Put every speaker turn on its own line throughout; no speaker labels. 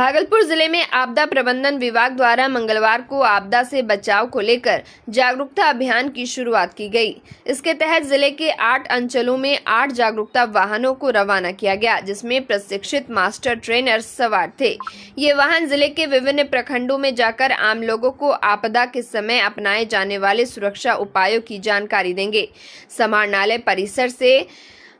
भागलपुर जिले में आपदा प्रबंधन विभाग द्वारा मंगलवार को आपदा से बचाव को लेकर जागरूकता अभियान की शुरुआत की गई। इसके तहत जिले के 8 अंचलों में 8 जागरूकता वाहनों को रवाना किया गया, जिसमें प्रशिक्षित मास्टर ट्रेनर सवार थे। ये वाहन जिले के विभिन्न प्रखंडों में जाकर आम लोगों को आपदा के समय अपनाए जाने वाले सुरक्षा उपायों की जानकारी देंगे। समाहरणालय परिसर से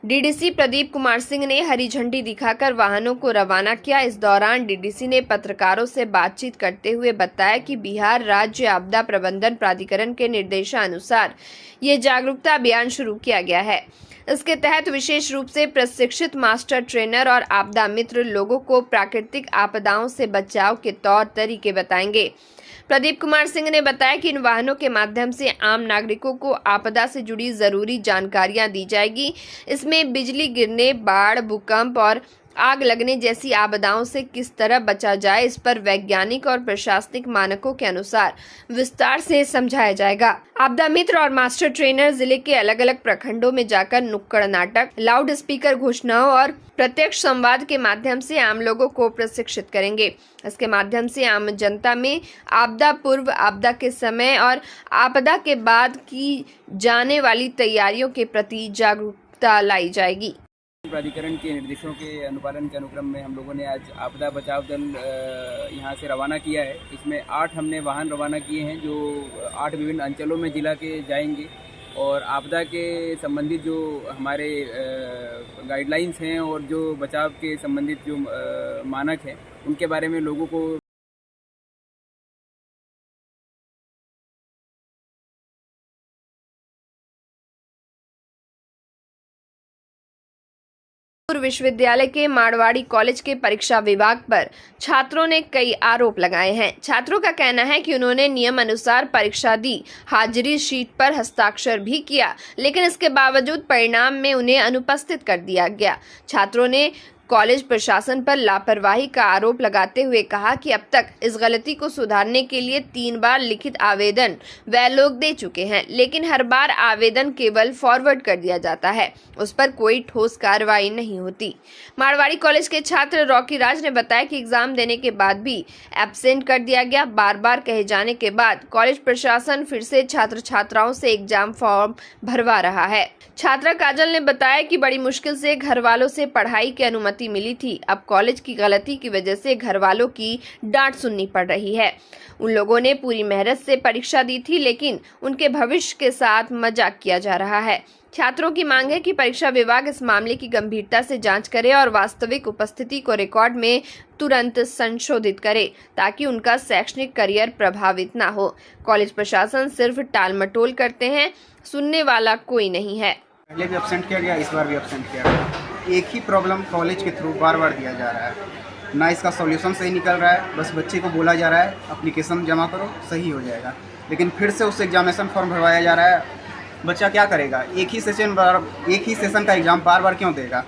डीडीसी प्रदीप कुमार सिंह ने हरी झंडी दिखाकर वाहनों को रवाना किया। इस दौरान डीडीसी ने पत्रकारों से बातचीत करते हुए बताया कि बिहार राज्य आपदा प्रबंधन प्राधिकरण के निर्देशानुसार ये जागरूकता अभियान शुरू किया गया है। इसके तहत विशेष रूप से प्रशिक्षित मास्टर ट्रेनर और आपदा मित्र लोगों को प्राकृतिक आपदाओं से बचाव के तौर तरीके बताएंगे। प्रदीप कुमार सिंह ने बताया कि इन वाहनों के माध्यम से आम नागरिकों को आपदा से जुड़ी जरूरी जानकारियां दी जाएगी। इसमें बिजली गिरने, बाढ़, भूकंप और आग लगने जैसी आपदाओं से किस तरह बचा जाए, इस पर वैज्ञानिक और प्रशासनिक मानकों के अनुसार विस्तार से समझाया जाएगा। आपदा मित्र और मास्टर ट्रेनर जिले के अलग अलग प्रखंडों में जाकर नुक्कड़ नाटक, लाउड स्पीकर घोषणाओं और प्रत्यक्ष संवाद के माध्यम से आम लोगों को प्रशिक्षित करेंगे। इसके माध्यम से आम जनता में आपदा पूर्व, आपदा के समय और आपदा के बाद की जाने वाली तैयारियों के प्रति जागरूकता लाई जाएगी।
प्राधिकरण के निर्देशों के अनुपालन के अनुक्रम में हम लोगों ने आज आपदा बचाव दल यहाँ से रवाना किया है। इसमें 8 हमने वाहन रवाना किए हैं जो 8 विभिन्न अंचलों में जिला के जाएंगे और आपदा के संबंधित जो हमारे गाइडलाइंस हैं और जो बचाव के संबंधित जो मानक हैं उनके बारे में लोगों को
विश्वविद्यालय के मारवाड़ी कॉलेज के परीक्षा विभाग पर छात्रों ने कई आरोप लगाए हैं। छात्रों का कहना है कि उन्होंने नियम अनुसार परीक्षा दी, हाजिरी शीट पर हस्ताक्षर भी किया, लेकिन इसके बावजूद परिणाम में उन्हें अनुपस्थित कर दिया गया। छात्रों ने कॉलेज प्रशासन पर लापरवाही का आरोप लगाते हुए कहा कि अब तक इस गलती को सुधारने के लिए 3 बार लिखित आवेदन वे लोग दे चुके हैं, लेकिन हर बार आवेदन केवल फॉरवर्ड कर दिया जाता है, उस पर कोई ठोस कार्रवाई नहीं होती। मारवाड़ी कॉलेज के छात्र रॉकी राज ने बताया कि एग्जाम देने के बाद भी एब्सेंट कर दिया गया। बार बार कहे जाने के बाद कॉलेज प्रशासन फिर से छात्र छात्राओं से एग्जाम फॉर्म भरवा रहा है। छात्रा काजल ने बताया कि बड़ी मुश्किल से घर वालों से पढ़ाई की अनुमति मिली थी। अब कॉलेज की गलती की वजह से घर वालों की डांट सुननी पड़ रही है। उन लोगों ने पूरी मेहनत से परीक्षा दी थी, लेकिन उनके भविष्य के साथ मजाक किया जा रहा है। छात्रों की मांग है कि परीक्षा विभाग इस मामले की गंभीरता से जांच करे और वास्तविक उपस्थिति को रिकॉर्ड में तुरंत संशोधित करे, ताकि उनका शैक्षणिक करियर प्रभावित ना हो। कॉलेज प्रशासन सिर्फ टालमटोल करते हैं, सुनने वाला कोई नहीं है।
पहले भी एब्सेंट किया गया, इस बार भी एब्सेंट किया गया। एक ही प्रॉब्लम कॉलेज के थ्रू बार बार दिया जा रहा है, ना इसका सॉल्यूशन सही निकल रहा है। बस बच्चे को बोला जा रहा है एप्लीकेशन जमा करो, सही हो जाएगा, लेकिन फिर से उस एग्जामिनेशन फॉर्म भरवाया जा रहा है। बच्चा क्या करेगा? एक ही सेशन का एग्ज़ाम बार बार क्यों देगा?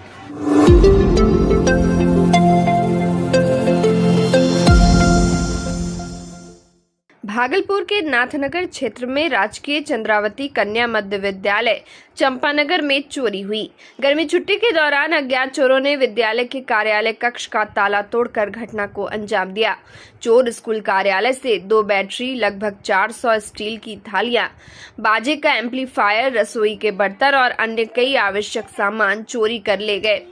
भागलपुर के नाथनगर क्षेत्र में राजकीय चंद्रावती कन्या मध्य विद्यालय चंपानगर में चोरी हुई। गर्मी छुट्टी के दौरान अज्ञात चोरों ने विद्यालय के कार्यालय कक्ष का ताला तोड़कर घटना को अंजाम दिया। चोर स्कूल कार्यालय से 2 बैटरी, लगभग 400 स्टील की थालियां, बाजे का एम्पलीफायर, रसोई के बर्तन और अन्य कई आवश्यक सामान चोरी कर ले गए।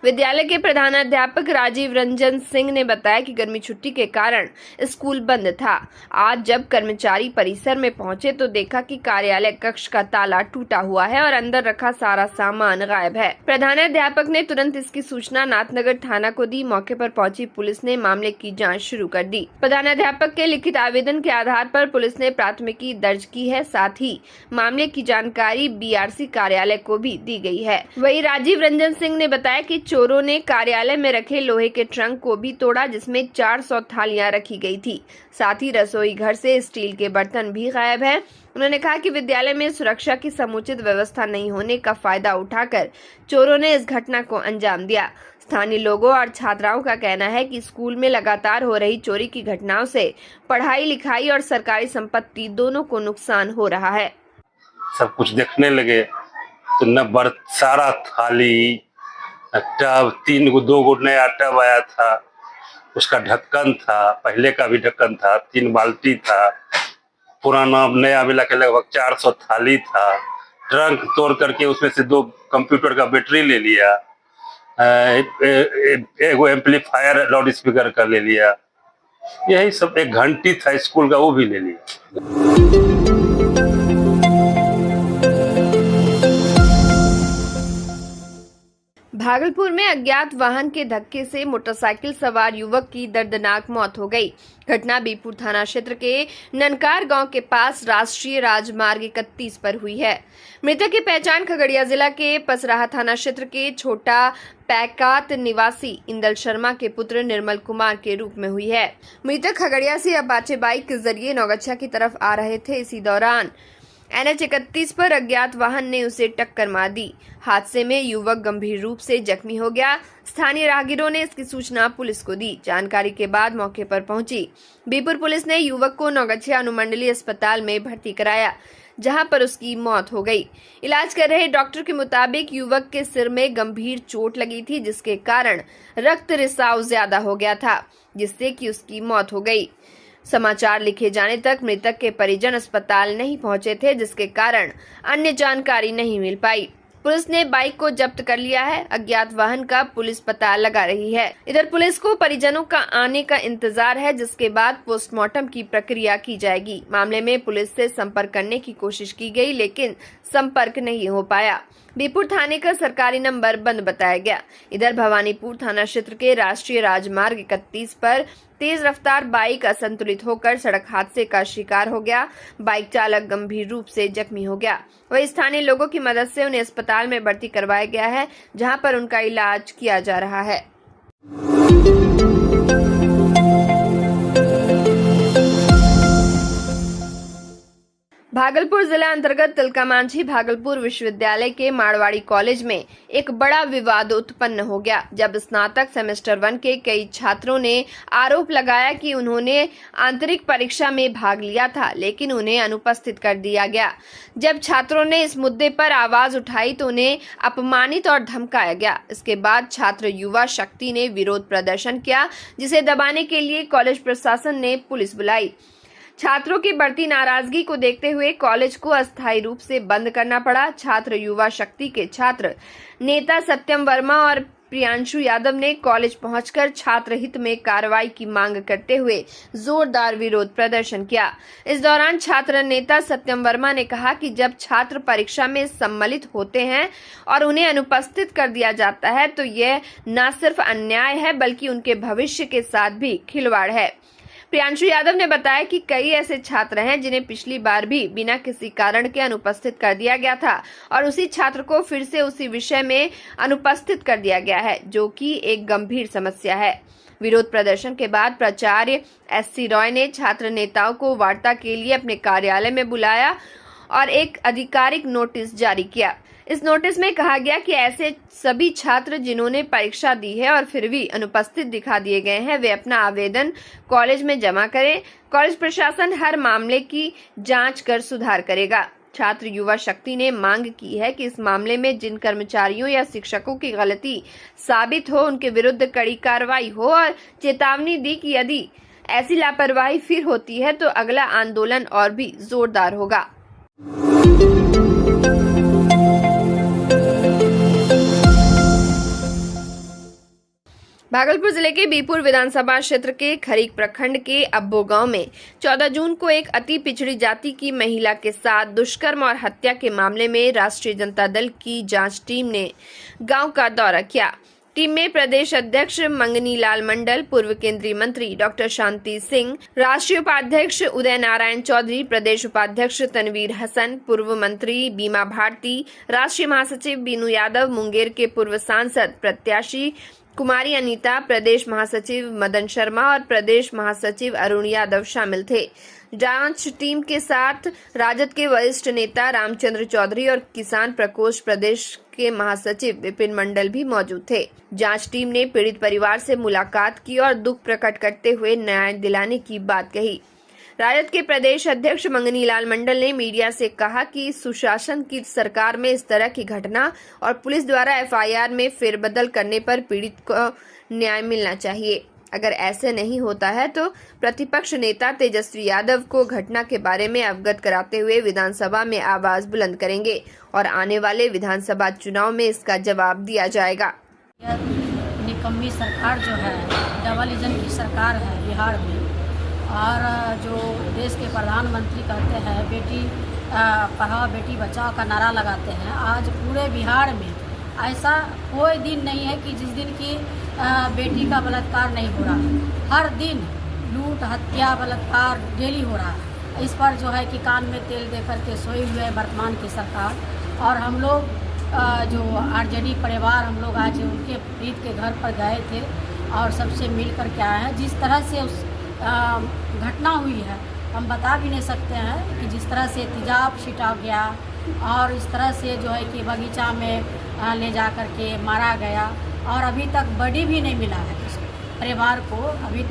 विद्यालय के प्रधानाध्यापक राजीव रंजन सिंह ने बताया कि गर्मी छुट्टी के कारण स्कूल बंद था। आज जब कर्मचारी परिसर में पहुंचे तो देखा कि कार्यालय कक्ष का ताला टूटा हुआ है और अंदर रखा सारा सामान गायब है। प्रधानाध्यापक ने तुरंत इसकी सूचना नाथनगर थाना को दी। मौके पर पहुंची पुलिस ने मामले की जांच शुरू कर दी। प्रधानाध्यापक के लिखित आवेदन के आधार पर पुलिस ने प्राथमिकी दर्ज की है। साथ ही मामले की जानकारी बीआरसी कार्यालय को भी दी गई है। वहीं राजीव रंजन सिंह ने बताया कि चोरों ने कार्यालय में रखे लोहे के ट्रंक को भी तोड़ा, जिसमें 400 थालियां रखी गई थी। साथ ही रसोई घर से स्टील के बर्तन भी गायब हैं। उन्होंने कहा कि विद्यालय में सुरक्षा की समुचित व्यवस्था नहीं होने का फायदा उठाकर चोरों ने इस घटना को अंजाम दिया। स्थानीय लोगों और छात्राओं का कहना है कि स्कूल में लगातार हो रही चोरी की घटनाओं से पढ़ाई लिखाई और सरकारी संपत्ति दोनों को नुकसान हो रहा है।
सब कुछ देखने लगे तो न सारा थाली टब, 2 नया टब आया था, उसका ढक्कन था, पहले का भी ढक्कन था, 3 बाल्टी था, पुराना नया मिला के लगभग 400 थाली था। ट्रंक तोड़ करके उसमें से 2 कंप्यूटर का बैटरी ले लिया, एगो एम्पलीफायर लाउड स्पीकर का ले लिया, यही सब। एक घंटी था स्कूल का, वो भी ले लिया।
भागलपुर में अज्ञात वाहन के धक्के से मोटरसाइकिल सवार युवक की दर्दनाक मौत हो गई। घटना बीपुर थाना क्षेत्र के ननकार गांव के पास राष्ट्रीय राजमार्ग 31 पर हुई है। मृतक की पहचान खगड़िया जिला के पसराहा थाना क्षेत्र के छोटा पैकात निवासी इंदल शर्मा के पुत्र निर्मल कुमार के रूप में हुई है। मृतक खगड़िया से अपाचे बाइक के जरिए नौगछा की तरफ आ रहे थे। इसी दौरान NH 31 पर अज्ञात वाहन ने उसे टक्कर मार दी। हादसे में युवक गंभीर रूप से जख्मी हो गया। स्थानीय राहगीरों ने इसकी सूचना पुलिस को दी। जानकारी के बाद मौके पर पहुंची बीपुर पुलिस ने युवक को नौगछिया अनुमंडलीय अस्पताल में भर्ती कराया, जहां पर उसकी मौत हो गई। इलाज कर रहे डॉक्टर के मुताबिक युवक के सिर में गंभीर चोट लगी थी, जिसके कारण रक्त रिसाव ज्यादा हो गया था, जिससे कि उसकी मौत हो गई। समाचार लिखे जाने तक मृतक के परिजन अस्पताल नहीं पहुंचे थे, जिसके कारण अन्य जानकारी नहीं मिल पाई। पुलिस ने बाइक को जब्त कर लिया है। अज्ञात वाहन का पुलिस पता लगा रही है। इधर पुलिस को परिजनों का आने का इंतजार है, जिसके बाद पोस्टमार्टम की प्रक्रिया की जाएगी। मामले में पुलिस से संपर्क करने की कोशिश की गई, लेकिन संपर्क नहीं हो पाया। बीपुर थाने का सरकारी नंबर बंद बताया गया। इधर भवानीपुर थाना क्षेत्र के राष्ट्रीय राजमार्ग 31 पर तेज रफ्तार बाइक असंतुलित होकर सड़क हादसे का शिकार हो गया। बाइक चालक गंभीर रूप से जख्मी हो गया। वहीं स्थानीय लोगों की मदद से उन्हें अस्पताल में भर्ती करवाया गया है, जहां पर उनका इलाज किया जा रहा है। भागलपुर जिला अंतर्गत तिलकामांझी भागलपुर विश्वविद्यालय के मारवाड़ी कॉलेज में एक बड़ा विवाद उत्पन्न हो गया, जब स्नातक सेमेस्टर 1 के कई छात्रों ने आरोप लगाया कि उन्होंने आंतरिक परीक्षा में भाग लिया था, लेकिन उन्हें अनुपस्थित कर दिया गया। जब छात्रों ने इस मुद्दे पर आवाज उठाई तो उन्हें अपमानित और धमकाया गया। इसके बाद छात्र युवा शक्ति ने विरोध प्रदर्शन किया, जिसे दबाने के लिए कॉलेज प्रशासन ने पुलिस बुलाई। छात्रों की बढ़ती नाराजगी को देखते हुए कॉलेज को अस्थायी रूप से बंद करना पड़ा। छात्र युवा शक्ति के छात्र नेता सत्यम वर्मा और प्रियांशु यादव ने कॉलेज पहुंचकर छात्र हित में कार्रवाई की मांग करते हुए जोरदार विरोध प्रदर्शन किया। इस दौरान छात्र नेता सत्यम वर्मा ने कहा कि जब छात्र परीक्षा में सम्मिलित होते हैं और उन्हें अनुपस्थित कर दिया जाता है, तो यह न सिर्फ अन्याय है, बल्कि उनके भविष्य के साथ भी खिलवाड़ है। प्रियांशु यादव ने बताया कि कई ऐसे छात्र हैं जिन्हें पिछली बार भी बिना किसी कारण के अनुपस्थित कर दिया गया था और उसी छात्र को फिर से उसी विषय में अनुपस्थित कर दिया गया है, जो कि एक गंभीर समस्या है। विरोध प्रदर्शन के बाद प्राचार्य SC रॉय ने छात्र नेताओं को वार्ता के लिए अपने कार्यालय में बुलाया और एक आधिकारिक नोटिस जारी किया। इस नोटिस में कहा गया कि ऐसे सभी छात्र जिन्होंने परीक्षा दी है और फिर भी अनुपस्थित दिखा दिए गए हैं, वे अपना आवेदन कॉलेज में जमा करें। कॉलेज प्रशासन हर मामले की जांच कर सुधार करेगा। छात्र युवा शक्ति ने मांग की है कि इस मामले में जिन कर्मचारियों या शिक्षकों की गलती साबित हो, उनके विरुद्ध कड़ी कार्रवाई हो और चेतावनी दी कि यदि ऐसी लापरवाही फिर होती है तो अगला आंदोलन और भी जोरदार होगा। भागलपुर जिले के बीपुर विधानसभा क्षेत्र के खरीक प्रखंड के अब्बो गांव में 14 जून को एक अति पिछड़ी जाति की महिला के साथ दुष्कर्म और हत्या के मामले में राष्ट्रीय जनता दल की जांच टीम ने गांव का दौरा किया। टीम में प्रदेश अध्यक्ष मंगनी लाल मंडल, पूर्व केंद्रीय मंत्री डॉक्टर शांति सिंह, राष्ट्रीय उपाध्यक्ष उदय नारायण चौधरी, प्रदेश उपाध्यक्ष तनवीर हसन, पूर्व मंत्री बीमा भारती, राष्ट्रीय महासचिव बीनू यादव, मुंगेर के पूर्व सांसद प्रत्याशी कुमारी अनीता, प्रदेश महासचिव मदन शर्मा और प्रदेश महासचिव अरुण यादव शामिल थे। जांच टीम के साथ राजद के वरिष्ठ नेता रामचंद्र चौधरी और किसान प्रकोष्ठ प्रदेश के महासचिव विपिन मंडल भी मौजूद थे। जांच टीम ने पीड़ित परिवार से मुलाकात की और दुख प्रकट करते हुए न्याय दिलाने की बात कही। राजद के प्रदेश अध्यक्ष मंगनी लाल मंडल ने मीडिया से कहा कि सुशासन की सरकार में इस तरह की घटना और पुलिस द्वारा FIR में फेरबदल करने पर पीड़ित को न्याय मिलना चाहिए। अगर ऐसे नहीं होता है तो प्रतिपक्ष नेता तेजस्वी यादव को घटना के बारे में अवगत कराते हुए विधानसभा में आवाज बुलंद करेंगे और आने वाले विधानसभा चुनाव में इसका जवाब दिया जाएगा।
यह निकम्मी सरकार जो है, डबल इंजन की सरकार है बिहार में, और जो देश के प्रधानमंत्री कहते हैं बेटी पढ़ाओ बेटी बचाओ का नारा लगाते हैं, आज पूरे बिहार में ऐसा कोई दिन नहीं है कि जिस दिन की बेटी का बलात्कार नहीं हो रहा है। हर दिन लूट हत्या बलात्कार डेली हो रहा है। इस पर जो है कि कान में तेल दे करके सोई हुए वर्तमान की सरकार। और हम लोग जो आरजेडी परिवार, हम लोग आज उनके प्रीत के घर पर गए थे और सबसे मिल कर के आए हैं। जिस तरह से उस घटना हुई है हम बता भी नहीं सकते हैं कि जिस तरह से तेजाब छिटा गया और इस तरह से जो है कि बगीचा में ले जा कर के मारा गया और अभी तक बॉडी भी नहीं मिला है उस परिवार को। अभी